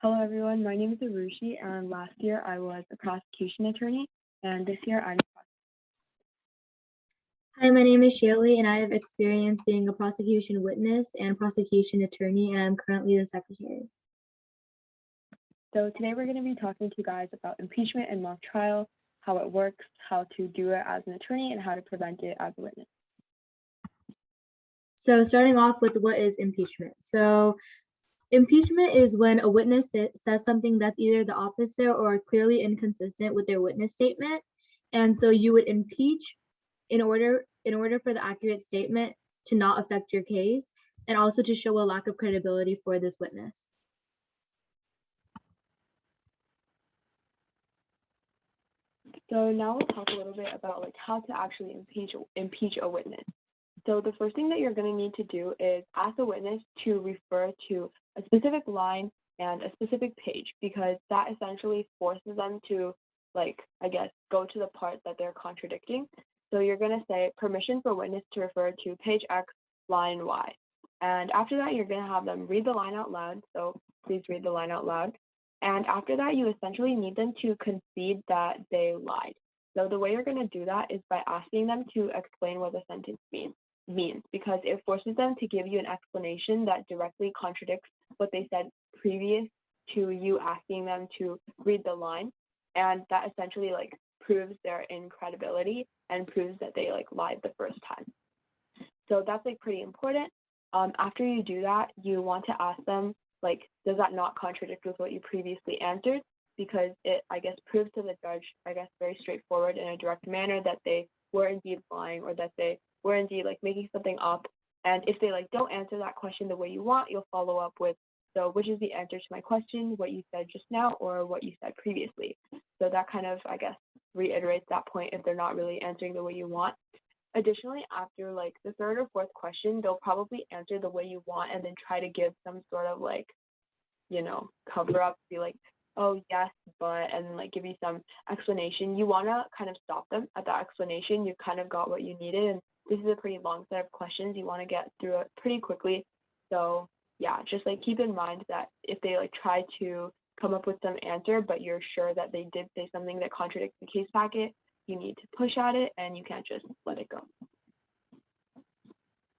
Hello, everyone. My name is Arushi, and last year I was a prosecution attorney, and this year I'm. Hi, my name is Shaylee, and I have experience being a prosecution witness and prosecution attorney, and I'm currently the secretary. So today we're going to be talking to you guys about impeachment and mock trial, how it works, how to do it as an attorney, and how to prevent it as a witness. So starting off with what is impeachment. So impeachment is when a witness says something that's either the opposite or clearly inconsistent with their witness statement. And so you would impeach in order for the accurate statement to not affect your case and also to show a lack of credibility for this witness. So now we'll talk a little bit about how to actually impeach a witness. So the first thing that you're going to need to do is ask the witness to refer to a specific line and a specific page, because that essentially forces them to, go to the part that they're contradicting. So you're going to say permission for witness to refer to page X, line Y. And after that, you're going to have them read the line out loud. So please read the line out loud. And after that, you essentially need them to concede that they lied. So the way you're going to do that is by asking them to explain what the sentence means, because it forces them to give you an explanation that directly contradicts what they said previous to you asking them to read the line. And that essentially proves their incredibility and proves that they lied the first time. So that's pretty important. After you do that, you want to ask them, does that not contradict with what you previously answered? Because it, proves to the judge, very straightforward in a direct manner that they were indeed lying, or that they were indeed making something up. And if they don't answer that question the way you want, you'll follow up with, so which is the answer to my question, what you said just now or what you said previously? So that kind of, reiterates that point if they're not really answering the way you want. Additionally, after the third or fourth question, they'll probably answer the way you want and then try to give some sort of cover up, be oh yes, but, and then give you some explanation. You want to kind of stop them at that explanation. You've kind of got what you needed, and this is a pretty long set of questions. You want to get through it pretty quickly. So yeah, just keep in mind that if they try to come up with some answer, but you're sure that they did say something that contradicts the case packet, you need to push at it and you can't just let it go.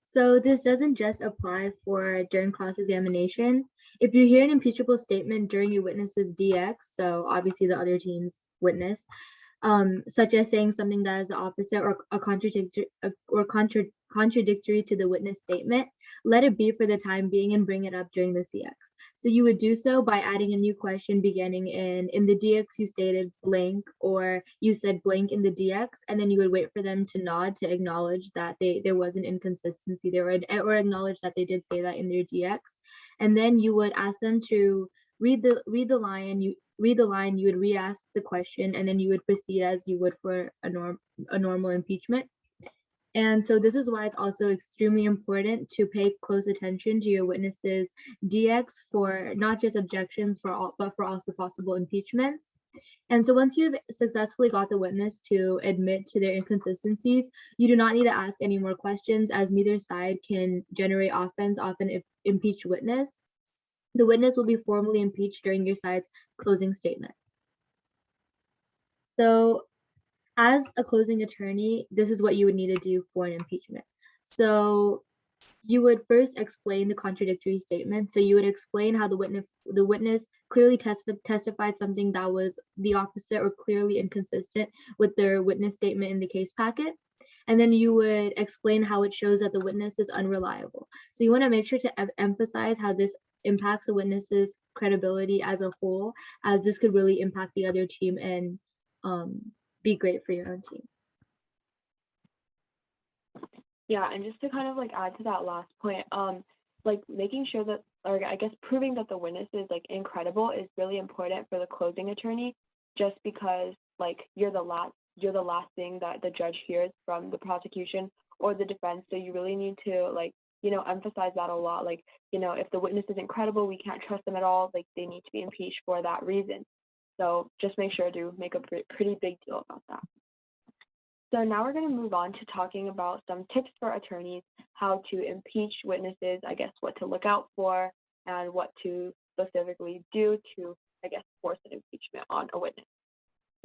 So this doesn't just apply for during cross-examination. If you hear an impeachable statement during your witness's DX, so obviously the other team's witness, such as saying something that is the opposite or contradictory to the witness statement, let it be for the time being and bring it up during the CX. So you would do so by adding a new question beginning in the DX you stated blank, or you said blank in the DX, and then you would wait for them to nod to acknowledge that there was an inconsistency there, or acknowledge that they did say that in their DX. And then you would ask them to read the line. You would re-ask the question, and then you would proceed as you would for a normal impeachment. And so this is why it's also extremely important to pay close attention to your witnesses' DX for not just objections but for also possible impeachments. And so once you've successfully got the witness to admit to their inconsistencies, you do not need to ask any more questions, as neither side can generate offense off an impeached witness. The witness will be formally impeached during your side's closing statement. So as a closing attorney, this is what you would need to do for an impeachment. So you would first explain the contradictory statement. So you would explain how the witness clearly testified something that was the opposite or clearly inconsistent with their witness statement in the case packet. And then you would explain how it shows that the witness is unreliable. So you want to make sure to emphasize how this impacts a witness's credibility as a whole, as this could really impact the other team and be great for your own team. Yeah, and just to kind of add to that last point, making sure that, or proving that the witness is incredible is really important for the closing attorney, just because you're the last thing that the judge hears from the prosecution or the defense. So you really need to emphasize that a lot. If the witness isn't credible, we can't trust them at all. They need to be impeached for that reason. So just make sure to make a pretty big deal about that. So now we're going to move on to talking about some tips for attorneys, how to impeach witnesses, what to look out for, and what to specifically do to, I guess, force an impeachment on a witness.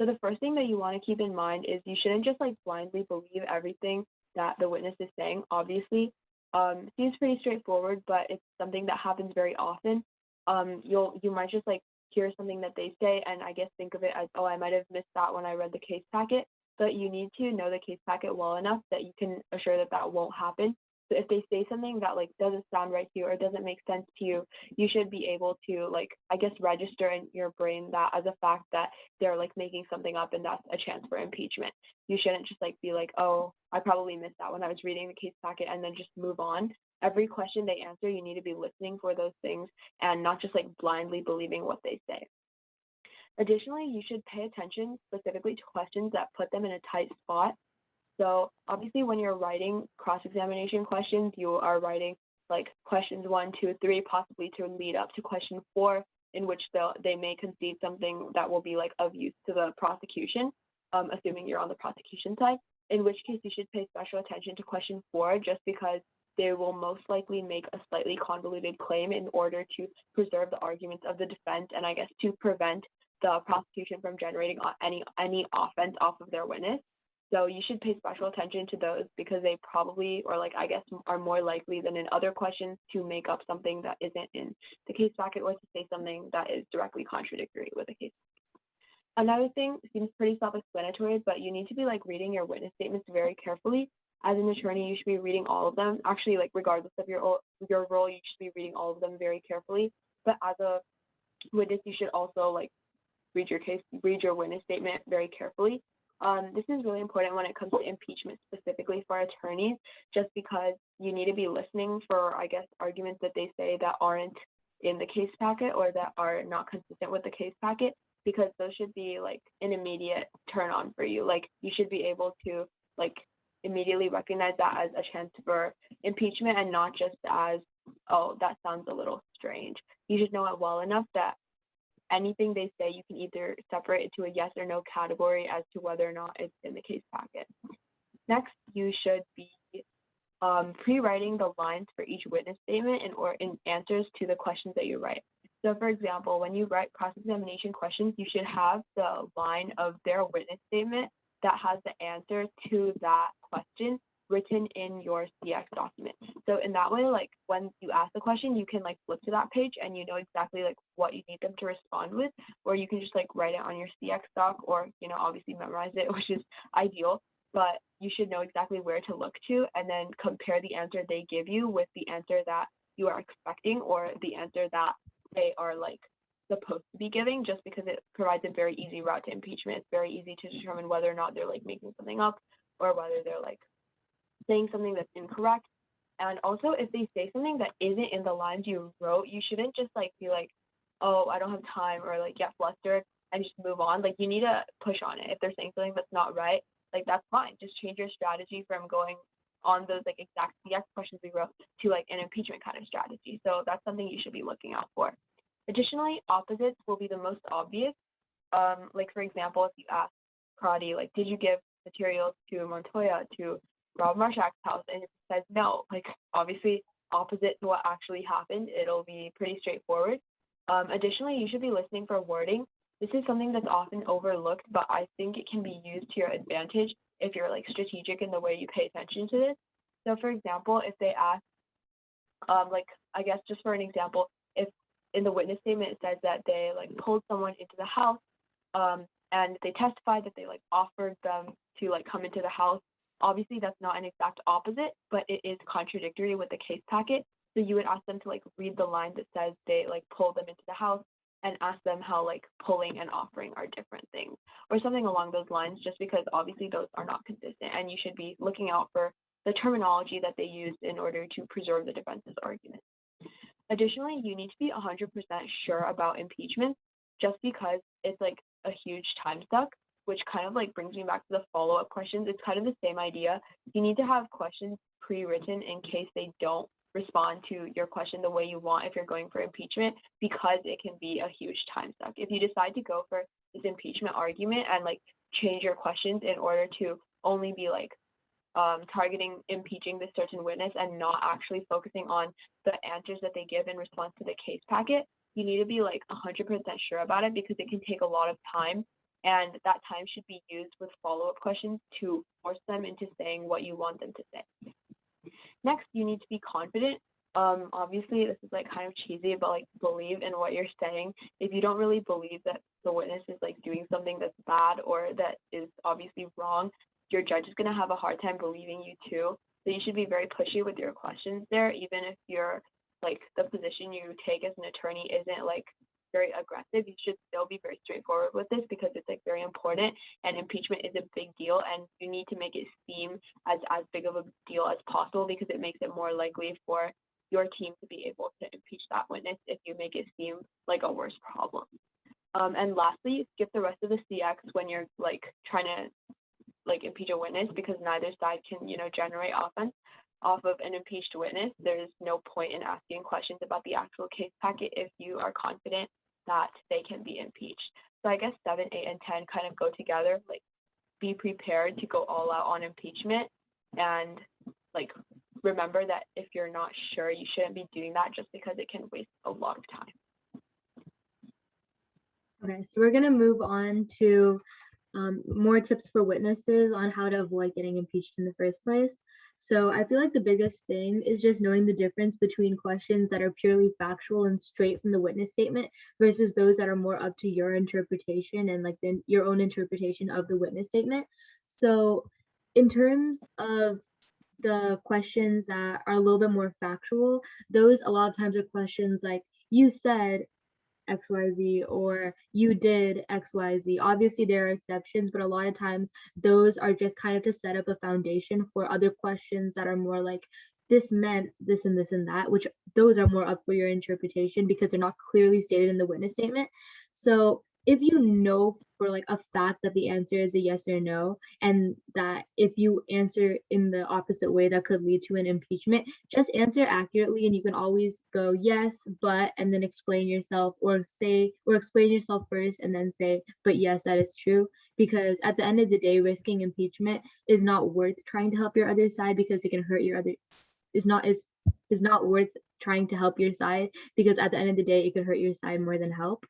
So the first thing that you want to keep in mind is you shouldn't just like blindly believe everything that the witness is saying. Obviously, seems pretty straightforward, but it's something that happens very often. You might just like hear something that they say and I guess think of it as, oh, I might have missed that when I read the case packet. But you need to know the case packet well enough that you can assure that that won't happen. So if they say something that like doesn't sound right to you or doesn't make sense to you, you should be able to like, I guess, register in your brain that as a fact that they're like making something up and that's a chance for impeachment. You shouldn't just like be like, oh, I probably missed that when I was reading the case packet and then just move on. Every question they answer, you need to be listening for those things and not just like blindly believing what they say. Additionally, you should pay attention specifically to questions that put them in a tight spot. So obviously when you're writing cross-examination questions, you are writing like questions 1, 2, 3, possibly to lead up to question 4, in which they may concede something that will be like of use to the prosecution, assuming you're on the prosecution side, in which case you should pay special attention to question 4 just because they will most likely make a slightly convoluted claim in order to preserve the arguments of the defense and I guess to prevent the prosecution from generating any offense off of their witness. So you should pay special attention to those because they probably, or like I guess, are more likely than in other questions to make up something that isn't in the case packet or to say something that is directly contradictory with the case. Another thing seems pretty self-explanatory, but you need to be like reading your witness statements very carefully. As an attorney, you should be reading all of them. Actually, like regardless of your role, you should be reading all of them very carefully. But as a witness, you should also like read your witness statement very carefully. This is really important when it comes to impeachment specifically for attorneys, just because you need to be listening for, I guess, arguments that they say that aren't in the case packet or that are not consistent with the case packet, because those should be like an immediate turn on for you. Like you should be able to like immediately recognize that as a chance for impeachment and not just as, oh, that sounds a little strange. You should know it well enough that anything they say, you can either separate it to a yes or no category as to whether or not it's in the case packet. Next, you should be pre-writing the lines for each witness statement or in answers to the questions that you write. So for example, when you write cross-examination questions, you should have the line of their witness statement that has the answer to that question written in your CX document. So in that way, like when you ask the question, you can like flip to that page and you know exactly like what you need them to respond with, or you can just like write it on your CX doc or, you know, obviously memorize it, which is ideal, but you should know exactly where to look to and then compare the answer they give you with the answer that you are expecting or the answer that they are like supposed to be giving, just because it provides a very easy route to impeachment. It's very easy to determine whether or not they're like making something up or whether they're like saying something that's incorrect. And also, if they say something that isn't in the lines you wrote, you shouldn't just like be like, oh, I don't have time, or like get flustered and just move on. Like you need to push on it. If they're saying something that's not right, like that's fine. Just change your strategy from going on those like exact CX questions we wrote to like an impeachment kind of strategy. So that's something you should be looking out for. Additionally, opposites will be the most obvious. Like for example, if you ask Karate, like, did you give materials to Montoya to Rob Marshak's house, and it says no, like obviously opposite to what actually happened, it'll be pretty straightforward. Additionally, you should be listening for wording. This is something that's often overlooked, but I think it can be used to your advantage if you're like strategic in the way you pay attention to this. So for example, if they ask, like I guess just for an example, if in the witness statement it says that they like pulled someone into the house, and they testified that they like offered them to like come into the house. Obviously, that's not an exact opposite, but it is contradictory with the case packet. So you would ask them to like read the line that says they like pulled them into the house and ask them how like pulling and offering are different things or something along those lines, just because obviously those are not consistent and you should be looking out for the terminology that they use in order to preserve the defense's argument. Additionally, you need to be 100% sure about impeachment just because it's like a huge time suck, which kind of like brings me back to the follow-up questions. It's kind of the same idea. You need to have questions pre-written in case they don't respond to your question the way you want if you're going for impeachment, because it can be a huge time suck. If you decide to go for this impeachment argument and like change your questions in order to only be like targeting impeaching this certain witness and not actually focusing on the answers that they give in response to the case packet, you need to be like 100% sure about it because it can take a lot of time, and that time should be used with follow-up questions to force them into saying what you want them to say. Next, you need to be confident. Obviously, this is like kind of cheesy, but like believe in what you're saying. If you don't really believe that the witness is like doing something that's bad or that is obviously wrong, your judge is going to have a hard time believing you too. So you should be very pushy with your questions there, even if you're like the position you take as an attorney isn't like very aggressive. You should still be very straightforward with this because it's like very important, and impeachment is a big deal, and you need to make it seem as big of a deal as possible because it makes it more likely for your team to be able to impeach that witness if you make it seem like a worse problem. And lastly, skip the rest of the CX when you're like trying to like impeach a witness because neither side can, generate offense off of an impeached witness. There's no point in asking questions about the actual case packet if you are confident that they can be impeached. So I guess 7, 8, and 10 kind of go together. Like, be prepared to go all out on impeachment, and like remember that if you're not sure, you shouldn't be doing that just because it can waste a lot of time. Okay, so we're gonna move on to more tips for witnesses on how to avoid getting impeached in the first place. So I feel like the biggest thing is just knowing the difference between questions that are purely factual and straight from the witness statement versus those that are more up to your interpretation and like your own interpretation of the witness statement. So in terms of the questions that are a little bit more factual, those a lot of times are questions like, you said XYZ or you did XYZ. Obviously, there are exceptions, but a lot of times those are just kind of to set up a foundation for other questions that are more like, this meant this and this and that, which those are more up for your interpretation because they're not clearly stated in the witness statement. So if you know for like a fact that the answer is a yes or no, and that if you answer in the opposite way that could lead to an impeachment, just answer accurately, and you can always go yes, but, and then explain yourself, or explain yourself first and then say, but yes, that is true. Because at the end of the day, risking impeachment is not worth trying to help your other side because it can hurt your other, is not worth trying to help your side because at the end of the day, it could hurt your side more than help.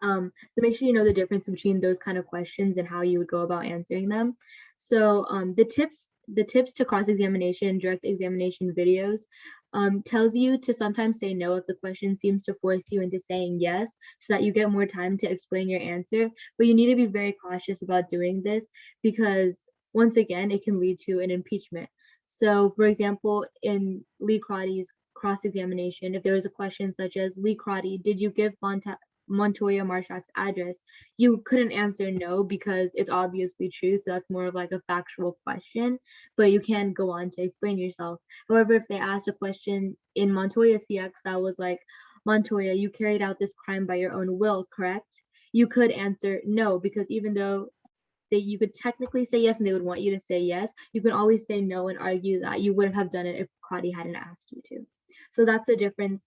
So make sure you know the difference between those kind of questions and how you would go about answering them. So the tips to cross-examination, direct examination videos tells you to sometimes say no if the question seems to force you into saying yes, so that you get more time to explain your answer. But you need to be very cautious about doing this because once again, it can lead to an impeachment. So for example, in Lee Crotty's cross-examination, if there was a question such as, Lee Crotty, did you give Montoya Marshak's address? You couldn't answer no because it's obviously true, so that's more of like a factual question, but you can go on to explain yourself. However, if they asked a question in Montoya CX that was like, Montoya, you carried out this crime by your own will, correct? You could answer no, because even though you could technically say yes and they would want you to say yes, you can always say no and argue that you wouldn't have done it if Crotty hadn't asked you to. So that's the difference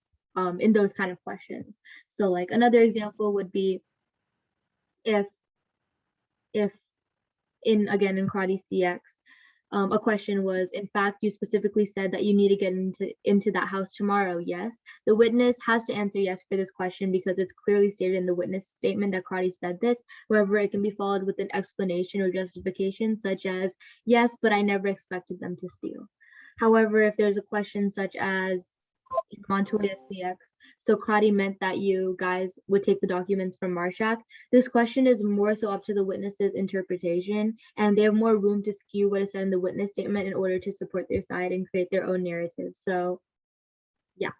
in those kind of questions. So like another example would be if in Crotty CX, a question was, in fact, you specifically said that you need to get into that house tomorrow, yes? The witness has to answer yes for this question because it's clearly stated in the witness statement that Crotty said this. However, it can be followed with an explanation or justification such as, yes, but I never expected them to steal. However, if there's a question such as, Montoya CX, so Crotty meant that you guys would take the documents from Marshak. This question is more so up to the witness's interpretation, and they have more room to skew what is said in the witness statement in order to support their side and create their own narrative. So yeah.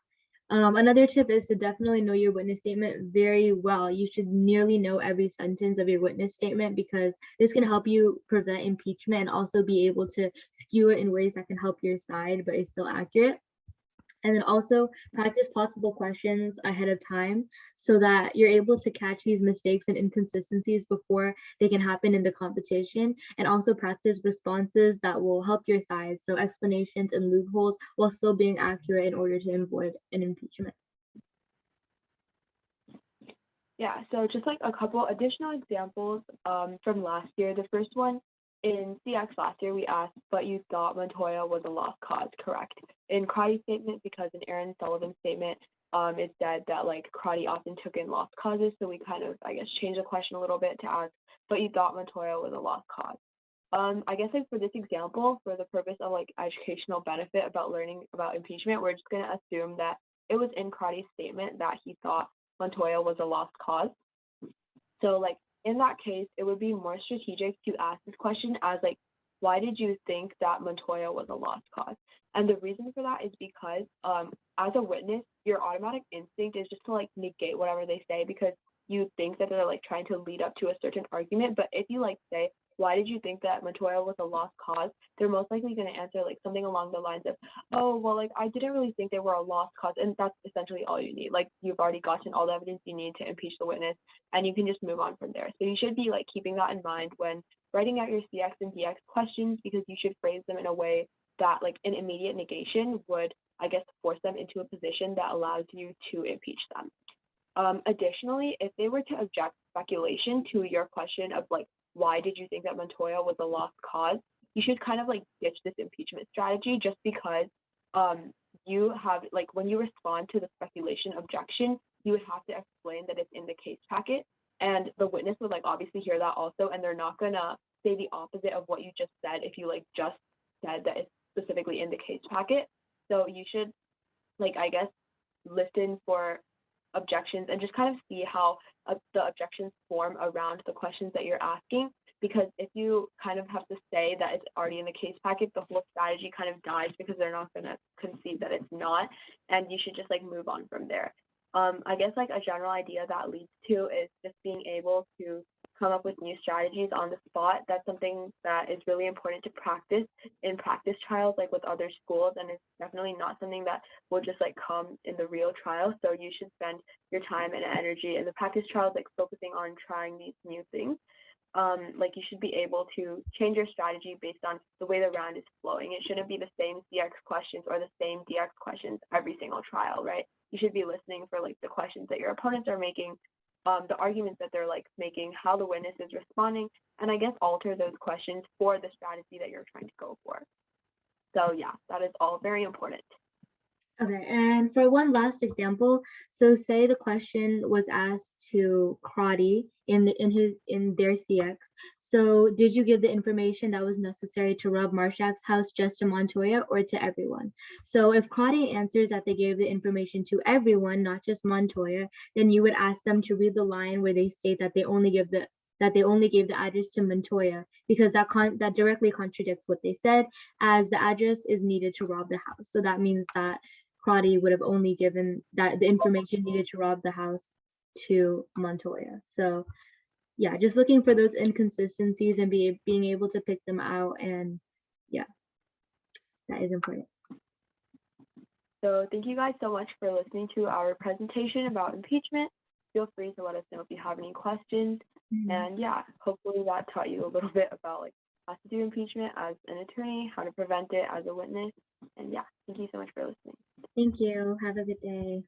Another tip is to definitely know your witness statement very well. You should nearly know every sentence of your witness statement because this can help you prevent impeachment and also be able to skew it in ways that can help your side but is still accurate. And then also practice possible questions ahead of time so that you're able to catch these mistakes and inconsistencies before they can happen in the competition, and also practice responses that will help your side. So explanations and loopholes while still being accurate in order to avoid an impeachment. Yeah, so just like a couple additional examples from last year. The first one in CX last year, we asked, but you thought Montoya was a lost cause, correct? In Crotty's statement, because in Aaron Sullivan's statement, it said that like Crotty often took in lost causes, so we kind of, I guess, changed the question a little bit to ask, but you thought Montoya was a lost cause. I guess like for this example, for the purpose of like educational benefit about learning about impeachment, we're just gonna assume that it was in Crotty's statement that he thought Montoya was a lost cause. So like in that case, it would be more strategic to ask this question as like, why did you think that Montoya was a lost cause? And the reason for that is because as a witness, your automatic instinct is just to like negate whatever they say because you think that they're like trying to lead up to a certain argument. But if you like say, why did you think that Montoya was a lost cause? They're most likely going to answer like something along the lines of, oh, well, like I didn't really think they were a lost cause. And that's essentially all you need. Like you've already gotten all the evidence you need to impeach the witness and you can just move on from there. So you should be like keeping that in mind when writing out your CX and DX questions because you should phrase them in a way that like an immediate negation would, I guess, force them into a position that allows you to impeach them. Additionally, if they were to object speculation to your question of like, why did you think that Montoya was a lost cause? You should kind of like ditch this impeachment strategy just because you have like when you respond to the speculation objection, you would have to explain that it's in the case packet. And the witness would like obviously hear that also, and they're not gonna say the opposite of what you just said if you like just said that it's specifically in the case packet. So you should like I guess listen for objections and just kind of see how the objections form around the questions that you're asking. Because if you kind of have to say that it's already in the case packet, the whole strategy kind of dies because they're not going to concede that it's not. And you should just like move on from there. I guess like a general idea that leads to is just being able to come up with new strategies on the spot. That's something that is really important to practice in practice trials, like with other schools, and it's definitely not something that will just like come in the real trial. So you should spend your time and energy in the practice trials, like focusing on trying these new things. Like you should be able to change your strategy based on the way the round is flowing. It shouldn't be the same CX questions or the same DX questions every single trial, right? You should be listening for like the questions that your opponents are making, the arguments that they're like making, how the witness is responding, and I guess alter those questions for the strategy that you're trying to go for. So yeah, that is all very important. Okay, and for one last example, so say the question was asked to Crotty in their CX. So did you give the information that was necessary to rub Marshak's house just to Montoya or to everyone? So if Crotty answers that they gave the information to everyone, not just Montoya, then you would ask them to read the line where they state that they only gave the address to Montoya because that directly contradicts what they said, as the address is needed to rob the house. So that means that Crotty would have only given that the information needed to rob the house to Montoya. So yeah, just looking for those inconsistencies and being able to pick them out, and yeah, that is important. So thank you guys so much for listening to our presentation about impeachment. Feel free to let us know if you have any questions. And yeah, hopefully that taught you a little bit about like how to do impeachment as an attorney, how to prevent it as a witness. And yeah, thank you so much for listening. Thank you. Have a good day.